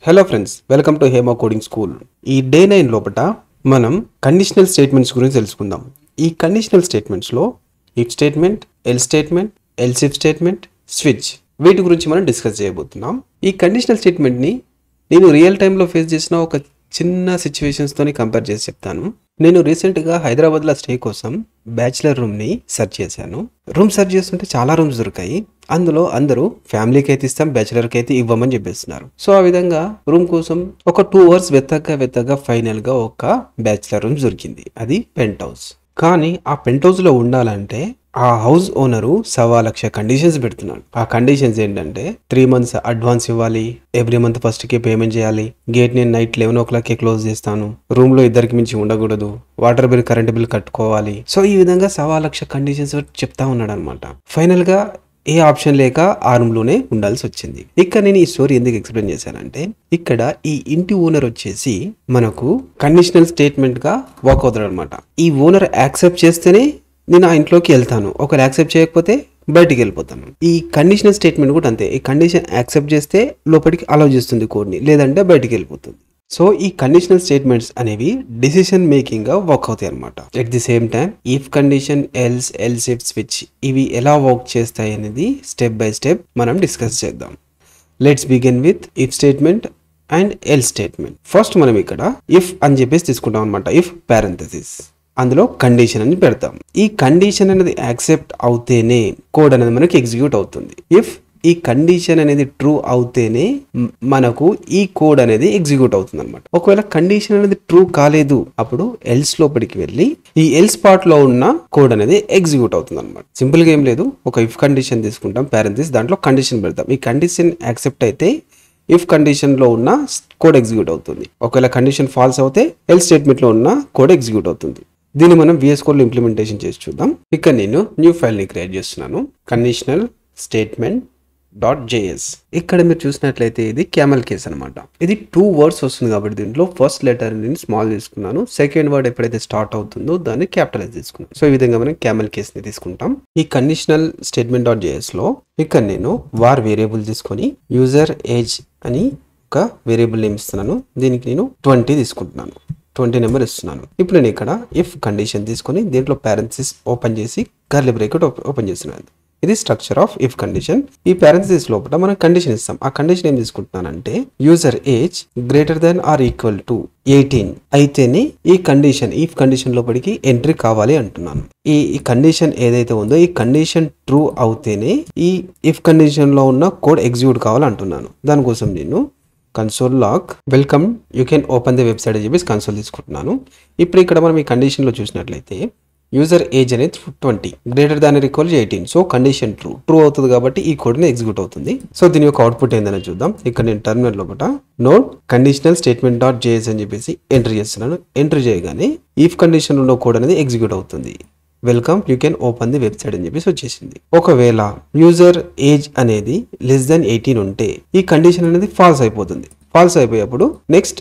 Hello friends, welcome to Hema coding school. ఈ day 9 లోపట మనం కండిషనల్ స్టేట్మెంట్స్ గురించి తెలుసుకుందాం. ఈ కండిషనల్ స్టేట్మెంట్స్లో if statement, else statement, else if statement, switch వీటి గురించి మనం డిస్కస్ చేయబోతున్నాం. ఈ కండిషనల్ స్టేట్మెంట్ని నేను రియల్ టైంలో ఫేస్ చేసిన ఒక చిన్న సిచ్యువేషన్స్తోని కంపేర్ చేసి చెప్తాను. నేను రీసెంట్గా హైదరాబాద్లో స్టే కోసం బ్యాచిలర్ రూమ్ని సెర్చ్ చేశాను. రూమ్ సెర్చ్ చేస్తుంటే చాలా రూమ్స్ దొరికాయి. అందులో అందరూ ఫ్యామిలీకి అయితే ఇస్తాం, బ్యాచిలర్కి అయితే ఇవ్వమని చెప్పేస్తున్నారు. సో ఆ విధంగా రూమ్ కోసం ఒక 2 అవర్స్ వెతగ్గా ఫైనల్గా ఒక బ్యాచిలర్ రూమ్ దొరికింది. అది పెంట్ హౌస్. కానీ ఆ పెంట్ హౌస్లో ఉండాలంటే ఆ హౌస్ ఓనరు 1,00,000 కండిషన్స్ పెడుతున్నాడు. ఆ కండిషన్స్ ఏంటంటే 3 months అడ్వాన్స్ ఇవ్వాలి, ఎవ్రీ మంత్ ఫస్ట్ కి పేమెంట్ చేయాలి, గేట్ నేను నైట్ 11 o'clock క్లోజ్ చేస్తాను, రూమ్ లో ఇద్దరికి మించి ఉండకూడదు, వాటర్ బిల్ కరెంట్ బిల్ కట్టుకోవాలి. సో ఈ విధంగా 1,00,000 కండిషన్స్ చెప్తా ఉన్నాడు అనమాట. ఫైనల్ గా ఏ ఆప్షన్ లేక ఆ రూమ్ లోనే ఉండాల్సి వచ్చింది. ఇక్కడ నేను ఈ స్టోరీ ఎందుకు ఎక్స్ప్లెయిన్ చేశానంటే, ఇక్కడ ఈ ఇంటి ఓనర్ వచ్చేసి మనకు కండిషనల్ స్టేట్మెంట్ గా వర్క్ అవుతాడు అనమాట. ఈ ఓనర్ యాక్సెప్ట్ చేస్తేనే నేను ఆ ఇంట్లోకి వెళ్తాను, ఒకరు యాక్సెప్ట్ చేయకపోతే బయటికి వెళ్ళిపోతాను. ఈ కండిషనల్ స్టేట్మెంట్ కూడా అంతే. ఈ కండిషన్ యాక్సెప్ట్ చేస్తే లోపలికి అలౌ చేస్తుంది కోడ్ని, లేదంటే బయటికి వెళ్ళిపోతుంది. సో ఈ కండిషనల్ స్టేట్మెంట్స్ అనేవి డిసిషన్ మేకింగ్ గా వర్క్ అవుతాయి అనమాట. At the same time if condition, else if, switch ఇవి ఎలా వర్క్ చేస్తాయి అనేది స్టెప్ బై స్టెప్ మనం డిస్కస్ చేద్దాం. Let's begin with if statement and L statement. First మనం ఇక్కడ ఇఫ్ అని చెప్పేసి తీసుకుంటాం అనమాట. ఇఫ్ పారెంథసిస్, అందులో కండిషన్ అని పెడతాం. ఈ కండిషన్ అనేది యాక్సెప్ట్ అవుతేనే కోడ్ అనేది మనకి ఎగ్జిక్యూట్ అవుతుంది. ఇఫ్ ఈ కండిషన్ అనేది ట్రూ అవుతేనే మనకు ఈ కోడ్ అనేది ఎగ్జిక్యూట్ అవుతుంది అనమాట. ఒకవేళ కండిషన్ అనేది ట్రూ కాలేదు, అప్పుడు ఎల్స్ లోపలికి వెళ్ళి ఈ ఎల్స్ పార్ట్ లో ఉన్న కోడ్ అనేది ఎగ్జిక్యూట్ అవుతుంది అనమాట. సింపుల్ గా ఏం లేదు, ఒక ఇఫ్ కండిషన్ తీసుకుంటాం, పారెంథసిస్, దాంట్లో కండిషన్ పెడతాం. ఈ కండిషన్ యాక్సెప్ట్ అయితే ఇఫ్ కండిషన్ లో ఉన్న కోడ్ ఎగ్జిక్యూట్ అవుతుంది. ఒకవేళ కండిషన్ ఫాల్స్ అవుతే ఎల్ స్టేట్మెంట్ లో ఉన్న కోడ్ ఎగ్జిక్యూట్ అవుతుంది. దీన్ని మనం VS Code లో ఇంప్లిమెంటేషన్ చేసి చూద్దాం. ఇక్కడ నేను న్యూ ఫైల్ ని క్రియేట్ చేస్తున్నాను, కండిషనల్ స్టేట్మెంట్ .js. ఇక్కడ మీరు చూసినట్లయితే ఇది క్యామెల్ కేస్ అనమాట. ఇది 2 words వస్తుంది కాబట్టి దీంట్లో ఫస్ట్ లెటర్ నేను స్మాల్ తీసుకున్నాను, సెకండ్ వర్డ్ ఎప్పుడైతే స్టార్ట్ అవుతుందో దాన్ని క్యాపిటలైజ్ తీసుకున్నాను. సో ఈ విధంగా మనం క్యామెల్ కేస్ ని తీసుకుంటాం. ఈ కండిషనల్ స్టేట్మెంట్ .js లో ఇక్కడ నేను వార్ వేరియబుల్ తీసుకొని యూజర్ ఏజ్ అని ఒక వేరియబుల్ నేమ్ ఇస్తున్నాను. దీనికి నేను 20 తీసుకుంటున్నాను, 20 నెంబర్ ఇస్తున్నాను. ఇప్పుడు నేను ఇక్కడ ఇఫ్ కండిషన్ తీసుకొని దీంట్లో పారెంథసిస్ ఓపెన్ చేసి కర్లీ బ్రాకెట్ ఓపెన్ చేస్తున్నాను. ఇది స్ట్రక్చర్ ఆఫ్ ఇఫ్ కండిషన్. ఈ పారెంథసిస్ లోపల మనం కండిషన్ ఇస్తాం. ఆ కండిషన్ ఏం తీసుకుంటున్నానంటే user age greater than or equal to 18 అయితేనే ఈ కండిషన్, ఇఫ్ కండిషన్ లోపలికి ఎంట్రీ కావాలి అంటున్నాను. ఈ కండిషన్ ఏదైతే ఉందో ఈ కండిషన్ ట్రూ అవుతేనే ఈ ఇఫ్ కండిషన్ లో ఉన్న కోడ్ ఎగ్జిక్యూట్ కావాలంటున్నాను. దానికోసం నేను console log welcome you can open the website అని చెప్పేసి కన్సోల్ తీసుకుంటున్నాను. ఇప్పుడు ఇక్కడ మనం ఈ కండిషన్ లో చూసినట్లయితే యూజర్ ఏజ్ అనేది 20 greater than equal 18. So condition true అవుతుంది కాబట్టి ఈ కోడ్ ని ఎగ్జిక్యూట్ అవుతుంది. సో దీని యొక్క అవుట్పుట్ ఏందని చూద్దాం. ఇక్కడ నేను టర్మినల్ లోపల నోడ్ కండిషనల్ స్టేట్మెంట్ .js అని చెప్పేసి ఎంటర్ చేస్తున్నాను. ఎంటర్ చేయగానే ఇఫ్ కండిషన్ ఉన్న కోడ్ అనేది ఎగ్జిక్యూట్ అవుతుంది. Welcome you can open the website అని చెప్పేసి వచ్చేసింది. ఒకవేళ యూజర్ ఏజ్ అనేది లెస్ దాన్ 18 ఉంటే ఈ కండిషన్ అనేది ఫాల్స్ అయిపోతుంది. ఫాల్స్ అయిపోయేప్పుడు నెక్స్ట్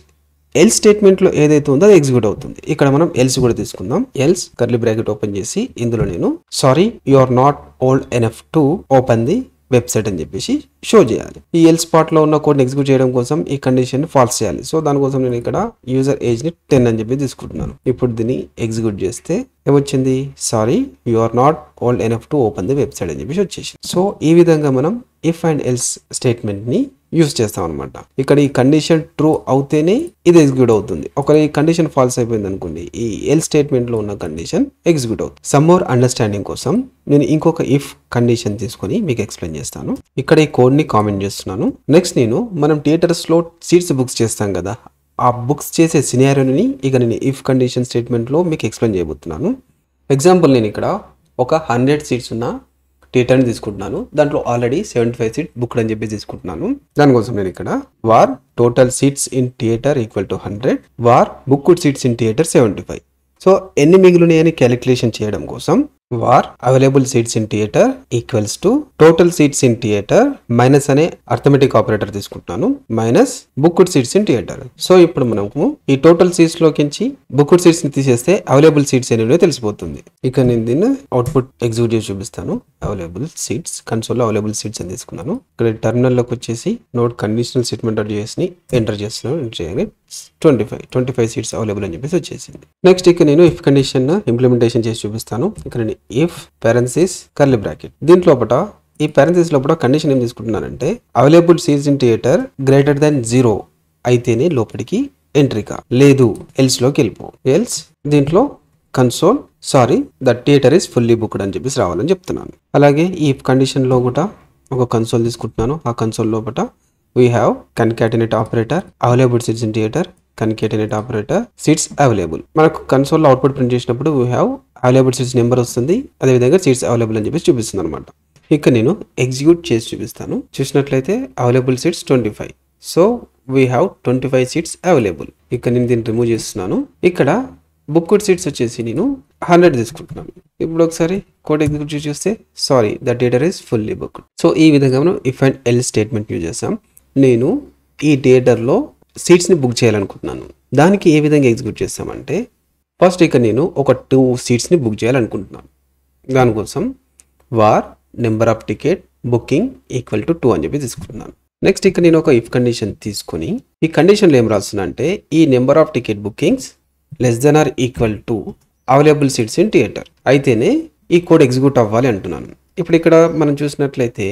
ఎల్ స్టేట్మెంట్ లో ఏదైతే ఉందో అది ఎగ్జిక్యూట్ అవుతుంది. ఇక్కడ మనం ఎల్స్ కూడా తీసుకుందాం. ఎల్స్ కర్లీ బ్రాకెట్ ఓపెన్ చేసి ఇందులో నేను sorry you are not old enough to open the website అని చెప్పేసి షో చేయాలి. ఈ ఎల్ స్పాట్ లో ఉన్న కోడ్ ఎగ్జిక్యూట్ చేయడం కోసం ఈ కండిషన్ ఫాల్స్ చేయాలి. సో దానికోసం నేను ఇక్కడ యూజర్ ఏజ్ ని 10 అని చెప్పి తీసుకుంటున్నాను. ఇప్పుడు దీన్ని ఎగ్జిక్యూట్ చేస్తే ఏమొచ్చింది, sorry you are not old enough to open the website అని చెప్పేసి వచ్చేసింది. సో ఈ విధంగా మనం ఇఫ్ అండ్ ఎల్స్ స్టేట్మెంట్ ని యూజ్ చేస్తాం అనమాట. ఇక్కడ ఈ కండిషన్ ట్రూ అవుతేనే ఇది ఎగ్జిక్యూట్ అవుతుంది. ఒకవేళ ఈ కండిషన్ ఫాల్స్ అయిపోయింది అనుకోండి, ఈ ఎల్ స్టేట్మెంట్ లో ఉన్న కండిషన్ ఎగ్జిక్యూట్ అవుతుంది. సమ్ మోర్ అండర్స్టాండింగ్ కోసం నేను ఇంకొక ఇఫ్ కండిషన్ తీసుకొని మీకు ఎక్స్ప్లెయిన్ చేస్తాను. ఇక్కడ ఈ కోడ్ ని కామెంట్ చేస్తున్నాను. నెక్స్ట్ మనం థియేటర్స్ లో సీట్స్ బుక్స్ చేస్తాం కదా, ఆ బుక్స్ చేసే సినారియోని ఇక నేను ఇఫ్ కండిషన్ స్టేట్మెంట్ లో మీకు ఎక్స్ప్లెయిన్ చేయబోతున్నాను. ఎగ్జాంపుల్ నేను ఇక్కడ ఒక 100 సీట్స్ ఉన్న థియేటర్ని తీసుకుంటున్నాను. దాంట్లో ఆల్రెడీ 75 సీట్ బుక్డ్ అని చెప్పి తీసుకుంటున్నాను. దానికోసం నేను ఇక్కడ war total seats in theatre equal to 100 war booked seats in theatre 75. So ఎన్ని మిగిలినాయని క్యాలిక్యులేషన్ చేయడం కోసం var available seats in theater equals to total seats in theatre minus అనే అర్థమెటిక్ ఆపరేటర్ తీసుకుంటున్నాను minus booked seats in theatre. So ఇప్పుడు మనము ఈ total seats లోకించి booked seats ని తీసేస్తే అవైలబుల్ సీట్స్ అనేవి తెలిసిపోతుంది. ఇక నేను దీన్ని అవుట్పుట్ ఎగ్జిక్యూట్ చేసి చూపిస్తాను. అవైలబుల్ సీట్స్ కన్సోల్ లో అవైలబుల్ సీట్స్ అని తీసుకున్నాను. ఇక్కడ టెర్మినల్ లోకి వచ్చేసి నోట్ కండిషనల్ స్టేట్మెంట్ ని ఎంటర్ చేస్తున్నాను. ఎంటర్ చేయగానే 25 సీట్స్ అవైలబుల్ అని చెప్పేసి వచ్చేసింది. నెక్స్ట్ ఇక్కడ నేను ఇఫ్ కండిషన్ ఇంప్లిమెంటేషన్ చేసి చూపిస్తాను. ఇక్కడ నేను ఇఫ్ parenthesis కర్లీ బ్రాకెట్ దీంట్లో లోపల ఈ parenthesis లోపల కండిషన్ ఏం తీసుకుంటున్నానంటే available seats in theater greater than 0 అయితేనే లోపలికి ఎంట్రీ కా, లేదు ఎల్స్ లోకి వెళ్ళిపో. ఎల్స్ దీంట్లో console the theatre is fully booked అని చెప్పేసి రావాలని చెప్తున్నాను. అలాగే ఈ కండిషన్ లో కూడా ఒక కన్సోల్ తీసుకుంటున్నాను. ఆ కన్సోల్ లోపల we have concatenate operator available seats in theater concatenate operator seats available. మనకు కన్సోల్ లో అవుట్పుట్ ప్రింట్ చేసినప్పుడు we have available seats number వస్తుంది, అదే విధంగా సీట్స్ అవైలబుల్ అని చెప్పేసి చూపిస్తుంది అనమాట. ఇక్కడ నేను ఎగ్జిక్యూట్ చేసి చూపిస్తాను. చూసినట్లయితే available seats 25. So we have 25 seats available. ఇక్కడ నేను దీన్ని రిమూవ్ చేస్తున్నాను. ఇక్కడ బుక్డ్ సీట్స్ వచ్చేసి నేను 100 తీసుకుంటున్నాను. ఇప్పుడు ఒకసారి కోడ్ ఎగ్జిక్యూట్ చేసి చూస్తే the theatre is fully booked. So ఈ విధంగా మనం if and L statement use చేస్తాం. నేను ఈ థియేటర్లో సీట్స్ని బుక్ చేయాలనుకుంటున్నాను. దానికి ఏ విధంగా ఎగ్జిక్యూట్ చేస్తామంటే ఫస్ట్ ఇక్కడ నేను ఒక 2 సీట్స్ని బుక్ చేయాలనుకుంటున్నాను. దానికోసం war number of ticket booking equal to 2 అని చెప్పి తీసుకుంటున్నాను. నెక్స్ట్ ఇక్కడ నేను ఒక ఇఫ్ కండిషన్ తీసుకొని ఈ కండిషన్లో ఏం రాస్తున్నా అంటే ఈ number of ticket bookings less than or equal to available seats in theatre అయితేనే ఈ కోడ్ ఎగ్జిక్యూట్ అవ్వాలి అంటున్నాను. ఇప్పుడు ఇక్కడ మనం చూసినట్లయితే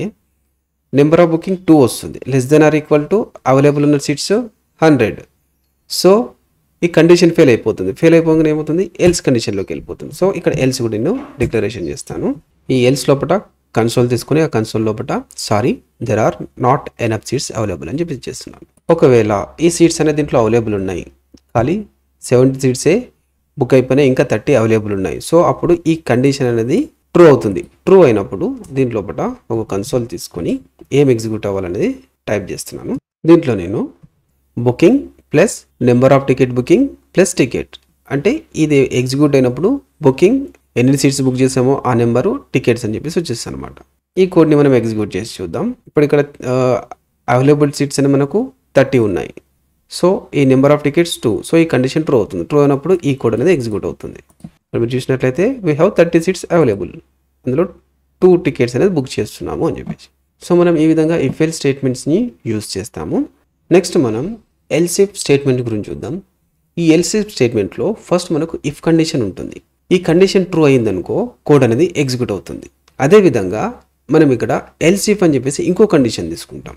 నెంబర్ ఆఫ్ బుకింగ్ 2 వస్తుంది, less than or equal to available ఉన్న సీట్స్ 100. సో ఈ కండిషన్ ఫెయిల్ అయిపోతుంది. ఫెయిల్ అయిపోగానే ఏమవుతుంది, ఎల్స్ కండిషన్లోకి వెళ్ళిపోతుంది. సో ఇక్కడ ఎల్స్ కూడా నేను డిక్లరేషన్ చేస్తాను. ఈ ఎల్స్ లోపల కన్సోల్ తీసుకుని ఆ కన్సోల్ లోపల there are not enough seats available అని చెప్పి చేస్తున్నాను. ఒకవేళ ఈ సీట్స్ అనేది దీంట్లో అవైలబుల్ ఉన్నాయి, ఖాళీ 70 సీట్సే బుక్ అయిపోయినాయి, ఇంకా 30 అవైలబుల్ ఉన్నాయి. సో అప్పుడు ఈ కండిషన్ అనేది ట్రూ అవుతుంది. ట్రూ అయినప్పుడు దీంట్లో లోపల ఒక కన్సోల్ తీసుకొని ఏం ఎగ్జిక్యూట్ అవ్వాలనేది టైప్ చేస్తున్నాను. దీంట్లో నేను booking plus number of ticket booking plus ticket అంటే ఇది ఎగ్జిక్యూట్ అయినప్పుడు బుకింగ్ ఎన్ని సీట్స్ బుక్ చేసామో ఆ నెంబరు టికెట్స్ అని చెప్పేసి వచ్చేస్తాను అనమాట. ఈ కోడ్ని మనం ఎగ్జిక్యూట్ చేసి చూద్దాం. ఇప్పుడు ఇక్కడ అవైలబుల్ సీట్స్ అని మనకు 30 ఉన్నాయి. సో ఈ నెంబర్ ఆఫ్ టికెట్స్ 2. సో ఈ కండిషన్ ట్రూ అవుతుంది. ట్రూ అయినప్పుడు ఈ కోడ్ అనేది ఎగ్జిక్యూట్ అవుతుంది. మీరు చూసినట్లయితే వీ హ్యావ్ 30 సీట్స్ అవైలబుల్, అందులో 2 టికెట్స్ అనేది బుక్ చేస్తున్నాము అని చెప్పేసి. సో మనం ఈ విధంగా ఇఫ్ ఎల్ స్టేట్మెంట్స్ని యూజ్ చేస్తాము. నెక్స్ట్ మనం ఎల్స్ ఇఫ్ స్టేట్మెంట్ గురించి చూద్దాం. ఈ ఎల్స్ ఇఫ్ స్టేట్మెంట్లో ఫస్ట్ మనకు ఇఫ్ కండిషన్ ఉంటుంది. ఈ కండిషన్ ట్రూ అయిందనుకో కోడ్ అనేది ఎగ్జిక్యూట్ అవుతుంది. అదేవిధంగా మనం ఇక్కడ ఎల్స్ ఇఫ్ అని చెప్పేసి ఇంకో కండిషన్ తీసుకుంటాం.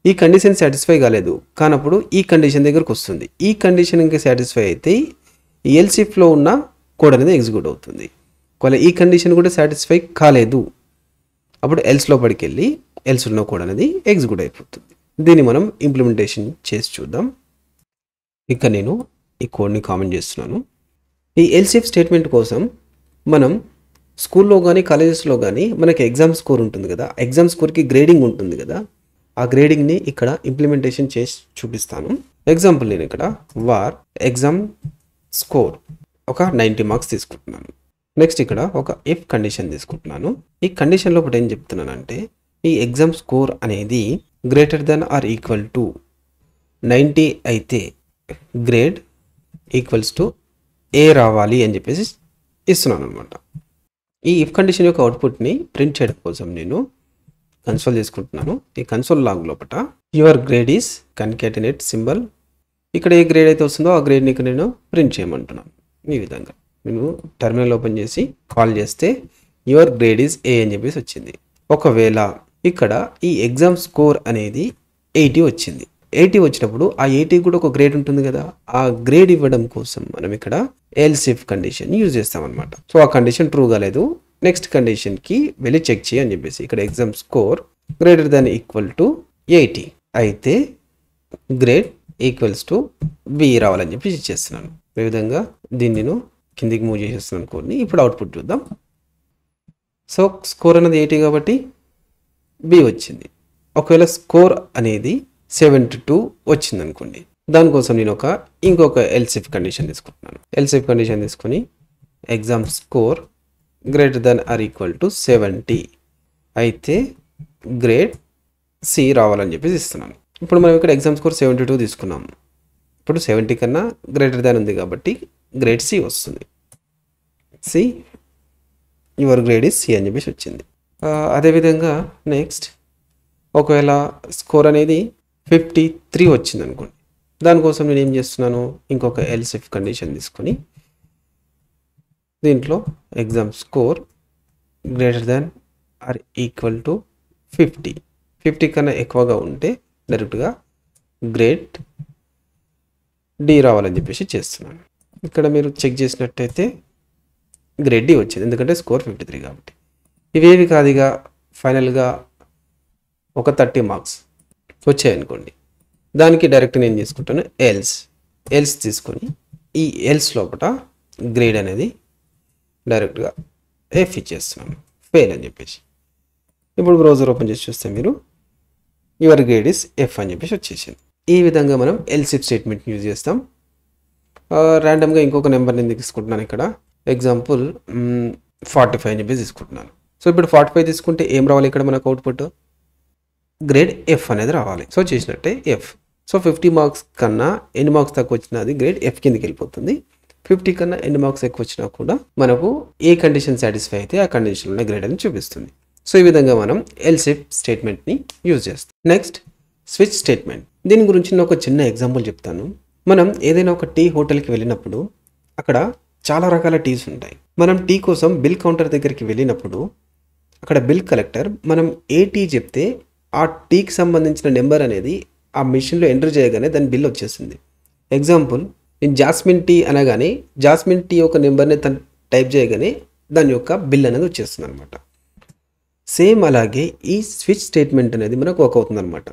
ఈ కండిషన్ సాటిస్ఫై కాలేదు కానప్పుడు ఈ కండిషన్ దగ్గరకు వస్తుంది. ఈ కండిషన్ ఇంకా సాటిస్ఫై అయితే ఈ ఎల్స్ ఇఫ్లో ఉన్న కోడ్ అనేది ఎగ్జిక్యూట్ అవుతుంది. ఒకవేళ ఈ కండిషన్ కూడా సాటిస్ఫై కాలేదు అప్పుడు ఎల్స్ లోపలికి వెళ్ళి ఎల్స్ ఉన్న కోడ్ అనేది ఎగ్జిక్యూట్ అయిపోతుంది. దీన్ని మనం ఇంప్లిమెంటేషన్ చేసి చూద్దాం. ఇక నేను ఈ కోడ్ని కామెంట్ చేస్తున్నాను. ఈ ఎల్స్ ఇఫ్ స్టేట్మెంట్ కోసం మనం స్కూల్లో కానీ కాలేజెస్లో కానీ మనకి ఎగ్జామ్ స్కోర్ ఉంటుంది కదా, ఎగ్జామ్ స్కోర్కి గ్రేడింగ్ ఉంటుంది కదా, ఆ గ్రేడింగ్ని ఇక్కడ ఇంప్లిమెంటేషన్ చేసి చూపిస్తాను. ఎగ్జాంపుల్ నేను ఇక్కడ వార్ ఎగ్జామ్ స్కోర్ ఒక 90 మార్క్స్ తీసుకుంటున్నాను. నెక్స్ట్ ఇక్కడ ఒక ఇఫ్ కండిషన్ తీసుకుంటున్నాను. ఈ కండిషన్ లోపల ఏం చెప్తున్నానంటే ఈ ఎగ్జామ్ స్కోర్ అనేది greater than or equal to 90 అయితే గ్రేడ్ ఈక్వల్స్ టు ఏ రావాలి అని చెప్పేసి ఇస్తున్నాను అనమాట. ఈ ఇఫ్ కండిషన్ యొక్క అవుట్పుట్ని ప్రింట్ చేయడం కోసం నేను కన్సోల్ చేసుకుంటున్నాను. ఈ కన్సోల్ లాగ్ లోపల your grade is concatenate symbol, ఇక్కడ ఏ గ్రేడ్ అయితే వస్తుందో ఆ గ్రేడ్ని ఇక్కడ నేను ప్రింట్ చేయమంటున్నాను. ఈ విధంగా నేను టెర్మినల్ ఓపెన్ చేసి కాల్ చేస్తే యువర్ గ్రేడ్ ఈజ్ ఏ అని చెప్పేసి వచ్చింది. ఒకవేళ ఇక్కడ ఈ ఎగ్జామ్ స్కోర్ అనేది 80 వచ్చింది. 80 వచ్చినప్పుడు ఆ 80 కూడా ఒక గ్రేడ్ ఉంటుంది కదా, ఆ గ్రేడ్ ఇవ్వడం కోసం మనం ఇక్కడ ఎల్స్ ఇఫ్ కండిషన్ యూజ్ చేస్తాం అనమాట. సో ఆ కండిషన్ ట్రూ కాలేదు, నెక్స్ట్ కండిషన్కి వెళ్ళి చెక్ చేయి అని చెప్పేసి ఇక్కడ exam score greater than equal to 80 అయితే గ్రేడ్ ఈక్వల్స్ టు బి రావాలని చెప్పి ఇచ్చేస్తున్నాను. ఈ విధంగా దీన్ని నేను కిందికి మూవ్ చేసేస్తున్నాను కోడ్ని. ఇప్పుడు అవుట్పుట్ చూద్దాం. సో స్కోర్ అనేది 80 కాబట్టి బి వచ్చింది. ఒకవేళ స్కోర్ అనేది 72 వచ్చింది అనుకోండి, దానికోసం నేను ఇంకొక ఎల్స్ ఇఫ్ కండిషన్ తీసుకుంటున్నాను. ఎల్స్ ఇఫ్ కండిషన్ తీసుకొని exam score greater than or equal to 70 అయితే గ్రేడ్ సి రావాలని చెప్పేసి ఇస్తున్నాను. ఇప్పుడు మనం ఇక్కడ ఎగ్జామ్ స్కోర్ 72 తీసుకున్నాము. ఇప్పుడు 70 కన్నా గ్రేటర్ దాన్ ఉంది కాబట్టి గ్రేడ్ సి వస్తుంది. C your grade is C అని చెప్పేసి వచ్చింది. అదేవిధంగా నెక్స్ట్ ఒకవేళ స్కోర్ అనేది 53 వచ్చింది అనుకోండి. దానికోసం నేను ఏం చేస్తున్నాను, ఇంకొక ఎల్స్ ఇఫ్ కండిషన్ తీసుకొని దీంట్లో exam score greater than or equal to 50 కన్నా ఎక్కువగా ఉంటే డైరెక్ట్గా గ్రేడ్ డి రావాలని చెప్పేసి చేస్తున్నాను. ఇక్కడ మీరు చెక్ చేసినట్టయితే గ్రేడ్ డి వచ్చింది, ఎందుకంటే స్కోర్ 53 కాబట్టి. ఇవేవి కాదుగా ఫైనల్గా ఒక 30 మార్క్స్ వచ్చాయనుకోండి. దానికి డైరెక్ట్ నేను తీసుకుంటాను ఎల్స్ తీసుకొని ఈ ఎల్స్ లోపల గ్రేడ్ అనేది డైరెక్ట్గా ఎఫ్ ఇచ్చేస్తున్నాను, ఫెయిల్ అని చెప్పేసి. ఇప్పుడు బ్రౌజర్ ఓపెన్ చేసి చూస్తే మీరు యువర్ గ్రేడ్ ఇస్ ఎఫ్ అని చెప్పేసి వచ్చేసింది. ఈ విధంగా మనం ఎల్స్ ఇఫ్ స్టేట్మెంట్ని యూజ్ చేస్తాం. ర్యాండమ్గా ఇంకొక నెంబర్ నేను తీసుకుంటున్నాను. ఇక్కడ ఎగ్జాంపుల్ 45 అని చెప్పేసి తీసుకుంటున్నాను. సో ఇప్పుడు 45 తీసుకుంటే ఏం రావాలి, ఇక్కడ మనకు అవుట్పుట్ గ్రేడ్ ఎఫ్ అనేది రావాలి. సో చేసినట్టే ఎఫ్. సో 50 మార్క్స్ కన్నా ఎన్ని మార్క్స్ తక్కువ వచ్చినా అది గ్రేడ్ ఎఫ్ కిందకి వెళ్ళిపోతుంది. 50 కన్నా ఎన్ని మార్క్స్ ఎక్కువ వచ్చినా కూడా మనకు ఏ కండిషన్ సాటిస్ఫై అయితే ఆ కండిషన్లో గ్రేడ్ అని చూపిస్తుంది. సో ఈ విధంగా మనం ఎల్స్ ఇఫ్ స్టేట్మెంట్ని యూజ్ చేస్తాం. Next switch statement. దీని గురించి నేను ఒక చిన్న ఎగ్జాంపుల్ చెప్తాను. మనం ఏదైనా ఒక టీ హోటల్కి వెళ్ళినప్పుడు అక్కడ చాలా రకాల టీస్ ఉంటాయి. మనం టీ కోసం బిల్ కౌంటర్ దగ్గరికి వెళ్ళినప్పుడు అక్కడ బిల్ కలెక్టర్ మనం ఏ టీ చెప్తే ఆ టీకి సంబంధించిన నెంబర్ అనేది ఆ మిషన్లో ఎంటర్ చేయగానే దాని బిల్ వచ్చేస్తుంది. ఎగ్జాంపుల్ నేను జాస్మిన్ టీ అనగానే జాస్మిన్ టీ యొక్క నెంబర్ని తను టైప్ చేయగానే దాని యొక్క బిల్ అనేది వచ్చేస్తుంది అనమాట. సేమ్ అలాగే ఈ స్విచ్ స్టేట్మెంట్ అనేది మనకు వర్క్ అవుతుంది అనమాట.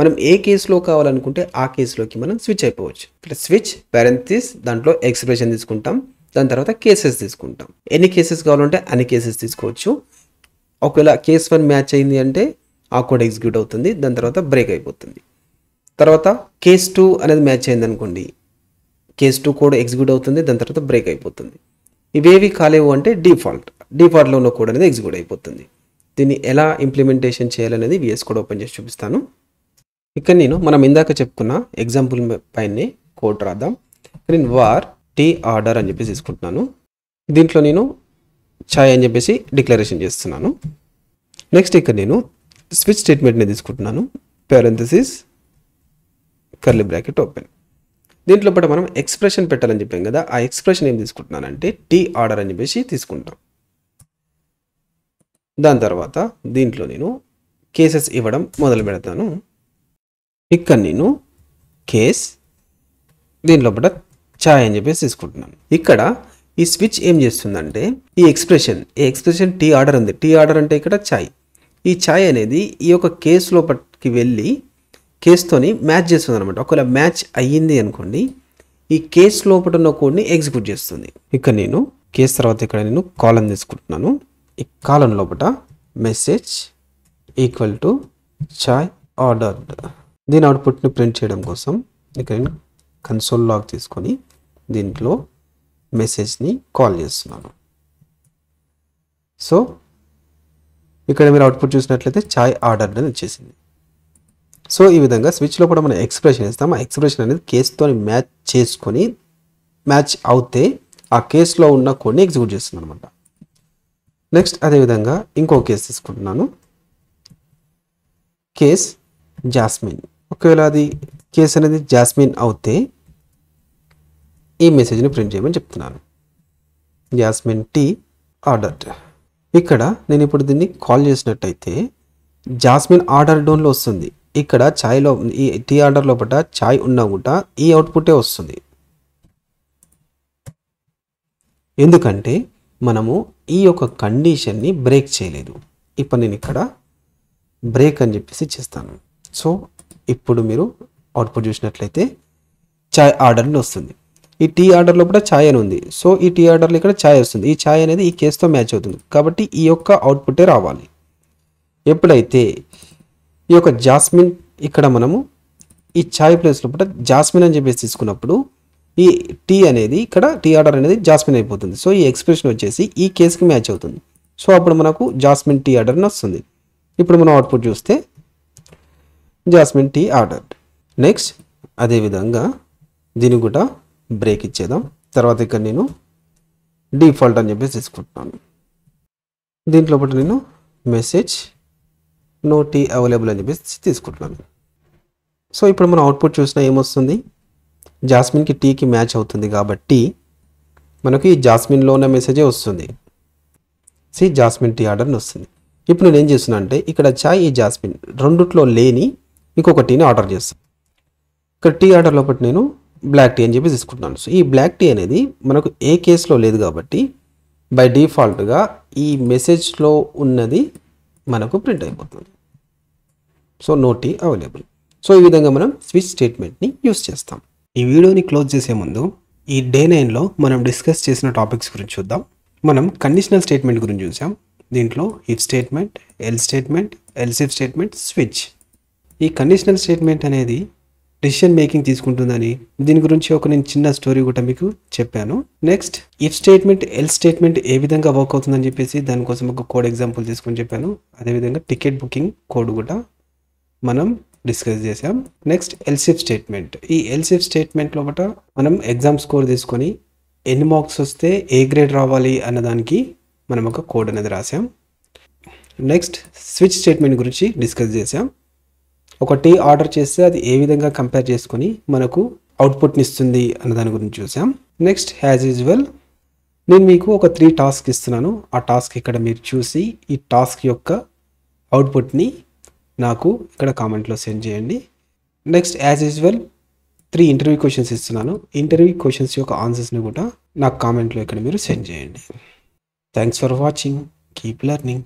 మనం ఏ కేసులో కావాలనుకుంటే ఆ కేసులోకి మనం స్విచ్ అయిపోవచ్చు. ఇట్లా స్విచ్ పారెంథిసిస్ దాంట్లో ఎక్స్ప్రెషన్ తీసుకుంటాం, దాని తర్వాత కేసెస్ తీసుకుంటాం. ఎన్ని కేసెస్ కావాలంటే అన్ని కేసెస్ తీసుకోవచ్చు. ఒకవేళ కేస్ 1 మ్యాచ్ అయింది అంటే ఆ కోడ్ ఎగ్జిక్యూట్ అవుతుంది, దాని తర్వాత బ్రేక్ అయిపోతుంది. తర్వాత కేస్ 2 అనేది మ్యాచ్ అయింది అనుకోండి, కేస్ 2 కోడ్ ఎగ్జిక్యూట్ అవుతుంది, దాని తర్వాత బ్రేక్ అయిపోతుంది. ఇవేవి కాలేవు అంటే డిఫాల్ట్లో ఉన్న కోడ్ అనేది ఎగ్జిక్యూట్ అయిపోతుంది. దీన్ని ఎలా ఇంప్లిమెంటేషన్ చేయాలనేది విఎస్ కోడ్ ఓపెన్ చేసి చూపిస్తాను. ఇక్కడ నేను మనం ఇందాక చెప్పుకున్న ఎగ్జాంపుల్ పైనే కోడ్ రాద్దాం. నేను వార్ టీ ఆర్డర్ అని చెప్పేసి తీసుకుంటున్నాను. దీంట్లో నేను చాయ్ అని చెప్పేసి డిక్లరేషన్ చేస్తున్నాను. నెక్స్ట్ ఇక్కడ నేను స్విచ్ స్టేట్మెంట్ని తీసుకుంటున్నాను. Parenthesis curly bracket open. దీంట్లో పాటు మనం ఎక్స్ప్రెషన్ పెట్టాలని చెప్పాం కదా, ఆ ఎక్స్ప్రెషన్ ఏం తీసుకుంటున్నానంటే టీ ఆర్డర్ అని చెప్పేసి తీసుకుంటాం. దాని తర్వాత దీంట్లో నేను కేసెస్ ఇవ్వడం మొదలు పెడతాను. ఇక్కడ నేను కేస్ దీంట్లో పాటు చాయ్ అని చెప్పేసి తీసుకుంటున్నాను. ఇక్కడ ఈ స్విచ్ ఏం చేస్తుందంటే ఈ ఎక్స్ప్రెషన్ టీ ఆర్డర్ ఉంది. టీ ఆర్డర్ అంటే ఇక్కడ చాయ్. ఈ చాయ్ అనేది ఈ యొక్క కేసు లోపలికి వెళ్ళి కేసుతోని మ్యాచ్ చేస్తుంది అనమాట. ఒకవేళ మ్యాచ్ అయ్యింది అనుకోండి, ఈ కేసు లోపల ఉన్న కోడ్ని ఎగ్జిక్యూట్ చేస్తుంది. ఇక్కడ నేను కేసు తర్వాత ఇక్కడ నేను కాలన్ తీసుకుంటున్నాను. ఈ కాలన్ లోపల message equal to chai ordered. దీని అవుట్పుట్ని ప్రింట్ చేయడం కోసం ఇక్కడ నేను కన్సోల్ లాగ్ తీసుకొని దీంట్లో మెసేజ్ని కాల్ చేస్తున్నాను. సో ఇక్కడ మీరు అవుట్పుట్ చూసినట్లయితే చాయ్ ఆర్డర్డ్ అని వచ్చేసింది. సో ఈ విధంగా స్విచ్ లోపల మనం ఎక్స్ప్రెషన్ ఇస్తాం. ఆ ఎక్స్ప్రెషన్ అనేది కేసుతో మ్యాచ్ చేసుకొని మ్యాచ్ అవుతే ఆ కేసులో ఉన్న కోడ్ని ఎగ్జిక్యూట్ చేస్తుంది అనమాట. నెక్స్ట్ అదేవిధంగా ఇంకో కేసు తీసుకుంటున్నాను. Case jasmine. ఒకవేళ అది కేసు అనేది జాస్మిన్ అవుతే ఈ మెసేజ్ని ప్రింట్ చేయమని చెప్తున్నాను. Jasmine tea order. ఇక్కడ నేను ఇప్పుడు దీన్ని కాల్ చేసినట్టయితే జాస్మిన్ ఆర్డర్ డోన్లో వస్తుంది. ఇక్కడ ఛాయ్లో ఈ టీ ఆర్డర్ లోపల ఛాయ్ ఉన్నా కూడా ఈ అవుట్పుటే వస్తుంది. ఎందుకంటే మనము ఈ యొక్క కండిషన్ని బ్రేక్ చేయలేదు. ఇప్పుడు నేను ఇక్కడ బ్రేక్ అని చెప్పేసి చేస్తాను. సో ఇప్పుడు మీరు అవుట్పుట్ చూసినట్లయితే ఛాయ్ ఆర్డర్ని వస్తుంది. ఈ టీ ఆర్డర్ లోపల ఛాయ్ అని ఉంది. సో ఈ టీ ఆర్డర్లో ఇక్కడ ఛాయ్ వస్తుంది. ఈ ఛాయ్ అనేది ఈ కేసుతో మ్యాచ్ అవుతుంది కాబట్టి ఈ యొక్క అవుట్పుటే రావాలి. ఎప్పుడైతే ఈ యొక్క జాస్మిన్ ఇక్కడ మనము ఈ ఛాయ్ ప్లేస్ లోపల జాస్మిన్ అని చెప్పేసి తీసుకున్నప్పుడు ఈ టీ అనేది ఇక్కడ టీ ఆర్డర్ అనేది జాస్మిన్ అయిపోతుంది. సో ఈ ఎక్స్ప్రెషన్ వచ్చేసి ఈ కేసుకి మ్యాచ్ అవుతుంది. సో అప్పుడు మనకు జాస్మిన్ టీ ఆర్డర్ అని వస్తుంది. ఇప్పుడు మనం అవుట్పుట్ చూస్తే జాస్మిన్ టీ ఆర్డర్. నెక్స్ట్ అదేవిధంగా దీనికి కూడా బ్రేక్ ఇచ్చేద్దాం. తర్వాత ఇక్కడ నేను డిఫాల్ట్ అని చెప్పేసి తీసుకుంటున్నాను. దీంట్లో పాటు నేను మెసేజ్ నో టీ అవైలబుల్ అని చెప్పేసి తీసుకుంటున్నాను. సో ఇప్పుడు మనం అవుట్పుట్ చూసినా ఏమొస్తుంది, జాస్మిన్కి టీకి మ్యాచ్ అవుతుంది కాబట్టి మనకి ఈ జాస్మిన్లో ఉన్న మెసేజే వస్తుంది. జాస్మిన్ టీ ఆర్డర్ అని వస్తుంది. ఇప్పుడు నేను ఏం చేస్తున్నా అంటే ఇక్కడ చాయ్ ఈ జాస్మిన్ రెండిట్లో లేని ఇంకొక టీని ఆర్డర్ చేస్తాను. ఇక్కడ టీ ఆర్డర్ లోపల నేను బ్లాక్ టీ అని చెప్పి తీసుకుంటున్నాను. సో ఈ బ్లాక్ టీ అనేది మనకు ఏ కేసులో లేదు కాబట్టి బై డిఫాల్ట్గా ఈ మెసేజ్లో ఉన్నది మనకు ప్రింట్ అయిపోతుంది. So no tea available. So ఈ విధంగా మనం స్విచ్ స్టేట్మెంట్ని యూస్ చేస్తాం. ఈ వీడియోని క్లోజ్ చేసే ముందు ఈ డే 9లో మనం డిస్కస్ చేసిన టాపిక్స్ గురించి చూద్దాం. మనం కండిషనల్ స్టేట్మెంట్ గురించి చూసాం. దీంట్లో if statement, else statement, else if statement, switch. ఈ కండిషనల్ స్టేట్మెంట్ అనేది డిసిషన్ మేకింగ్ తీసుకుంటుందని దీని గురించి నేను చిన్న స్టోరీ కూడా మీకు చెప్పాను. Next if statement, else statement ఏ విధంగా వర్క్ అవుతుందని చెప్పేసి దానికోసం ఒక కోడ్ ఎగ్జాంపుల్ తీసుకొని చెప్పాను. అదేవిధంగా టికెట్ బుకింగ్ కోడ్ కూడా మనం డిస్కస్ చేసాం. Next elif statement. ఈ ఎల్సిఫ్ స్టేట్మెంట్ లోపల మనం ఎగ్జామ్ స్కోర్ తీసుకొని ఎన్ని మార్క్స్ వస్తే ఏ గ్రేడ్ రావాలి అన్నదానికి మనం ఒక కోడ్ అనేది రాసాం. నెక్స్ట్ స్విచ్ స్టేట్మెంట్ గురించి డిస్కస్ చేసాం. ఒక టీ ఆర్డర్ చేస్తే అది ఏ విధంగా కంపేర్ చేసుకొని మనకు అవుట్పుట్ని ఇస్తుంది అన్న దాని గురించి చూసాం. నెక్స్ట్ యాజ్ యూజువల్ నేను మీకు ఒక 3 టాస్క్ ఇస్తున్నాను. ఆ టాస్క్ ఇక్కడ మీరు చూసి ఈ టాస్క్ యొక్క అవుట్పుట్ని నాకు ఇక్కడ కామెంట్లో సెండ్ చేయండి. Next as usual 3 interview questions ఇస్తున్నాను. ఇంటర్వ్యూ క్వశ్చన్స్ యొక్క ఆన్సర్స్ని కూడా నాకు కామెంట్లో ఇక్కడ మీరు సెండ్ చేయండి. Thanks for watching. Keep learning.